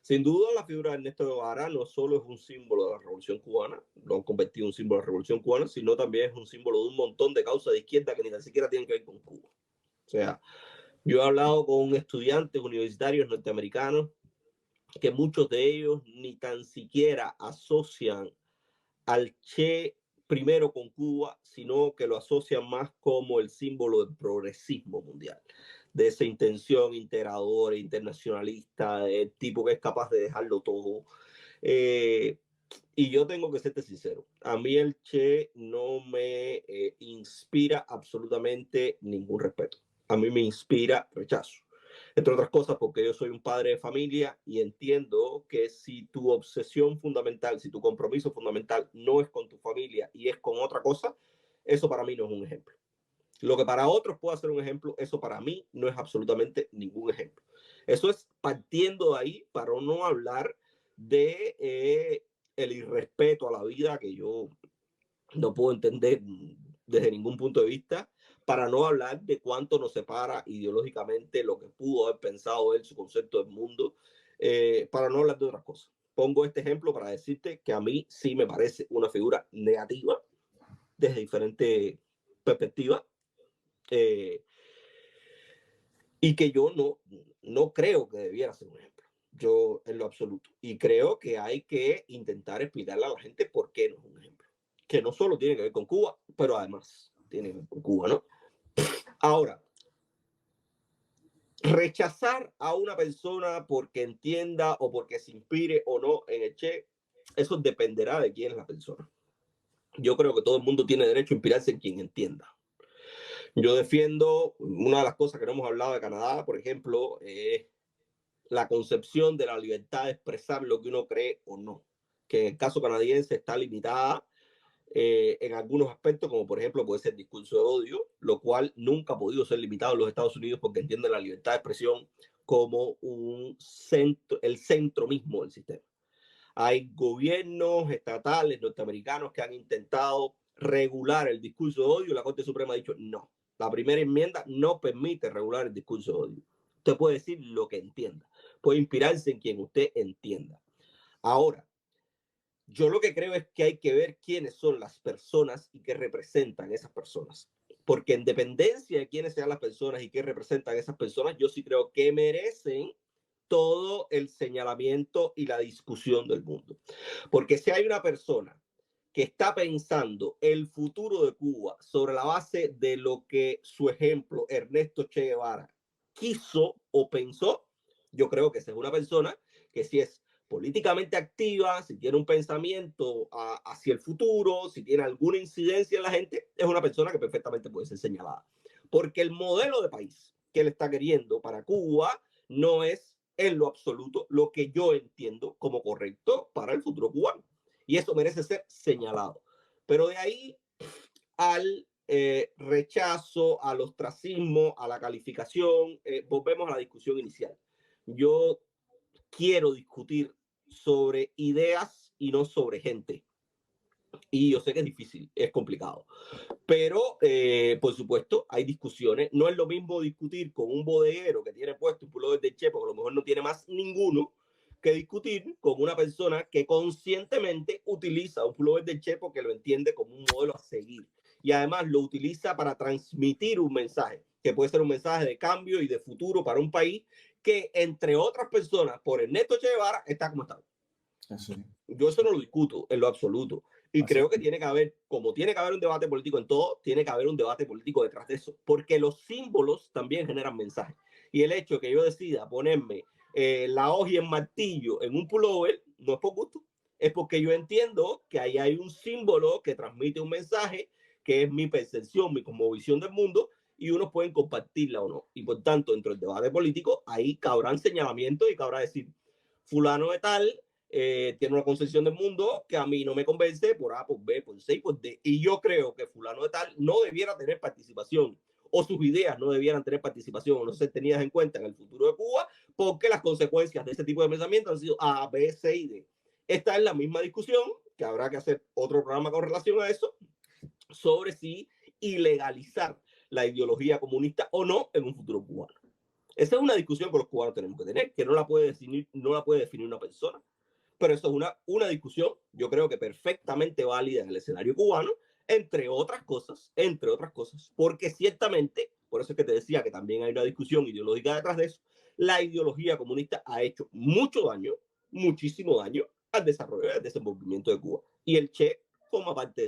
Sin duda, la figura de Ernesto Guevara no solo es un símbolo de la Revolución Cubana, lo han convertido en un símbolo de la Revolución Cubana, sino también es un símbolo de un montón de causas de izquierda que ni tan siquiera tienen que ver con Cuba. O sea, yo he hablado con estudiantes universitarios norteamericanos que muchos de ellos ni tan siquiera asocian al Che primero con Cuba, sino que lo asocian más como el símbolo del progresismo mundial, de esa intención integradora, internacionalista, el tipo que es capaz de dejarlo todo. Y yo tengo que serte sincero, a mí el Che no me inspira absolutamente ningún respeto. A mí me inspira rechazo. Entre otras cosas porque yo soy un padre de familia y entiendo que si tu obsesión fundamental, si tu compromiso fundamental no es con tu familia y es con otra cosa, eso para mí no es un ejemplo. Lo que para otros puede ser un ejemplo, eso para mí no es absolutamente ningún ejemplo. Eso es partiendo de ahí para no hablar de el irrespeto a la vida que yo no puedo entender desde ningún punto de vista, para no hablar de cuánto nos separa ideológicamente lo que pudo haber pensado él, su concepto del mundo, para no hablar de otras cosas. Pongo este ejemplo para decirte que a mí sí me parece una figura negativa desde diferentes perspectivas, y que yo no creo que debiera ser un ejemplo, yo en lo absoluto. Y creo que hay que intentar explicarle a la gente por qué no es un ejemplo, que no solo tiene que ver con Cuba, pero además tiene que ver con Cuba, ¿no? Ahora, rechazar a una persona porque entienda o porque se inspire o no en el Che, eso dependerá de quién es la persona. Yo creo que todo el mundo tiene derecho a inspirarse en quien entienda. Yo defiendo una de las cosas que no hemos hablado de Canadá, por ejemplo, la concepción de la libertad de expresar lo que uno cree o no, que en el caso canadiense está limitada en algunos aspectos, como por ejemplo puede ser discurso de odio, lo cual nunca ha podido ser limitado en los Estados Unidos porque entienden la libertad de expresión como el centro mismo del sistema. Hay gobiernos estatales norteamericanos que han intentado regular el discurso de odio y la Corte Suprema ha dicho no. La primera enmienda no permite regular el discurso de odio. Usted puede decir lo que entienda, puede inspirarse en quien usted entienda. Ahora, yo lo que creo es que hay que ver quiénes son las personas y qué representan esas personas. Porque en dependencia de quiénes sean las personas y qué representan esas personas, yo sí creo que merecen todo el señalamiento y la discusión del mundo. Porque si hay una persona que está pensando el futuro de Cuba sobre la base de lo que su ejemplo, Ernesto Che Guevara, quiso o pensó, yo creo que esa es una persona que si es políticamente activa, si tiene un pensamiento hacia el futuro, si tiene alguna incidencia en la gente, es una persona que perfectamente puede ser señalada. Porque el modelo de país que él está queriendo para Cuba no es en lo absoluto lo que yo entiendo como correcto para el futuro cubano. Y eso merece ser señalado. Pero de ahí al rechazo, al ostracismo, a la calificación, volvemos a la discusión inicial. Yo quiero discutir sobre ideas y no sobre gente. Y yo sé que es difícil, es complicado. Pero, por supuesto, hay discusiones. No es lo mismo discutir con un bodeguero que tiene puesto un pullover de Che, porque a lo mejor no tiene más ninguno, que discutir con una persona que conscientemente utiliza un pullover de Che porque lo entiende como un modelo a seguir. Y además lo utiliza para transmitir un mensaje, que puede ser un mensaje de cambio y de futuro para un país que, entre otras personas, por Ernesto Che Guevara, está como está. Así. Yo eso no lo discuto en lo absoluto. Y Así. creo que tiene que haber, como tiene que haber un debate político en todo, tiene que haber un debate político detrás de eso. Porque los símbolos también generan mensajes. Y el hecho de que yo decida ponerme la hoja y el martillo en un pullover no es por gusto. Es porque yo entiendo que ahí hay un símbolo que transmite un mensaje, que es mi percepción, mi cosmovisión del mundo, y unos pueden compartirla o no. Y por tanto, dentro del debate político, ahí cabrán señalamientos y cabrá decir, fulano de tal tiene una concepción del mundo que a mí no me convence por A, por B, por C y por D. Y yo creo que fulano de tal no debiera tener participación o sus ideas no debieran tener participación o no ser tenidas en cuenta en el futuro de Cuba porque las consecuencias de ese tipo de pensamiento han sido A, B, C y D. Esta es la misma discusión que habrá que hacer otro programa con relación a eso sobre si ilegalizar la ideología comunista o no en un futuro cubano. Esa es una discusión que los cubanos tenemos que tener, que no la puede definir una persona. Pero eso es una discusión, yo creo que perfectamente válida en el escenario cubano, entre otras cosas, porque ciertamente, por eso es que te decía que también hay una discusión ideológica detrás de eso, la ideología comunista ha hecho mucho daño, muchísimo daño al desarrollo y al desenvolvimiento de Cuba. Y el Che forma parte de eso.